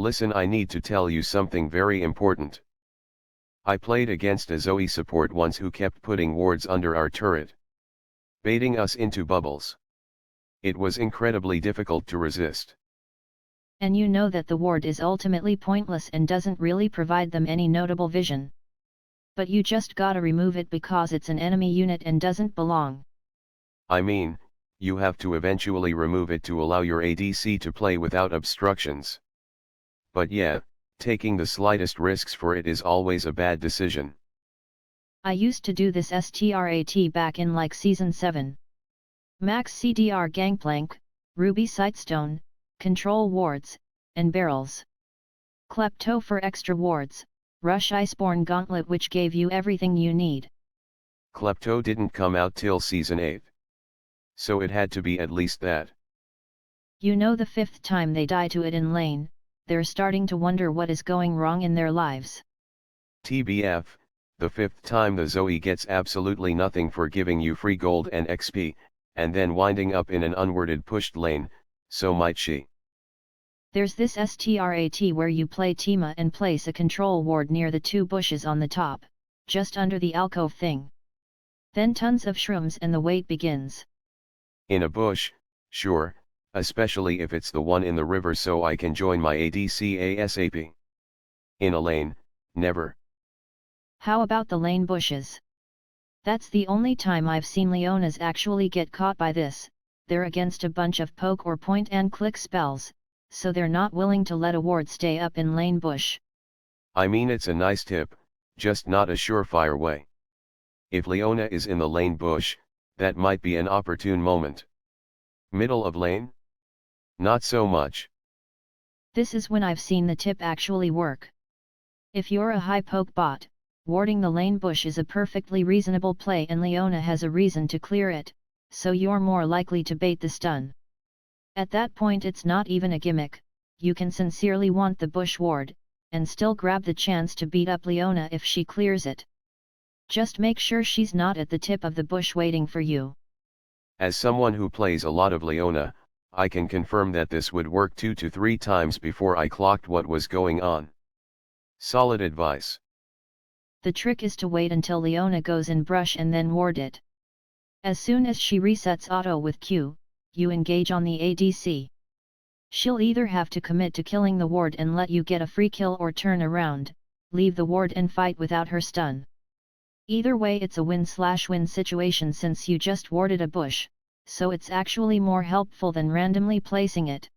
Listen, I need to tell you something very important. I played against a Zoe support once who kept putting wards under our turret, baiting us into bubbles. It was incredibly difficult to resist. And you know that the ward is ultimately pointless and doesn't really provide them any notable vision. But you just gotta remove it because it's an enemy unit and doesn't belong. I mean, you have to eventually remove it to allow your ADC to play without obstructions. But yeah, taking the slightest risks for it is always a bad decision. I used to do this strat back in like Season 7. Max CDR Gangplank, Ruby Sightstone, Control Wards, and Barrels. Klepto for extra wards, Rush Iceborne Gauntlet which gave you everything you need. Klepto didn't come out till Season 8. So it had to be at least that. You know, the 5th time they die to it in lane, they're starting to wonder what is going wrong in their lives. TBF, the 5th time the Zoe gets absolutely nothing for giving you free gold and XP, and then winding up in an unwarded pushed lane, so might she. There's this strat where you play Tima and place a control ward near the 2 bushes on the top, just under the alcove thing. Then tons of shrooms and the wait begins. In a bush, sure, especially if it's the one in the river so I can join my ADC ASAP. In a lane, never. How about the lane bushes? That's the only time I've seen Leonas actually get caught by this. They're against a bunch of poke or point and click spells, so they're not willing to let a ward stay up in lane bush. I mean, it's a nice tip, just not a surefire way. If Leona is in the lane bush, that might be an opportune moment. Middle of lane? Not so much. This is when I've seen the tip actually work. If you're a high poke bot, warding the lane bush is a perfectly reasonable play and Leona has a reason to clear it, so you're more likely to bait the stun. At that point it's not even a gimmick, you can sincerely want the bush ward, and still grab the chance to beat up Leona if she clears it. Just make sure she's not at the tip of the bush waiting for you. As someone who plays a lot of Leona, I can confirm that this would work 2 to 3 times before I clocked what was going on. Solid advice. The trick is to wait until Leona goes in brush and then ward it. As soon as she resets auto with Q, you engage on the ADC. She'll either have to commit to killing the ward and let you get a free kill or turn around, leave the ward and fight without her stun. Either way it's a win/win situation since you just warded a bush, so it's actually more helpful than randomly placing it.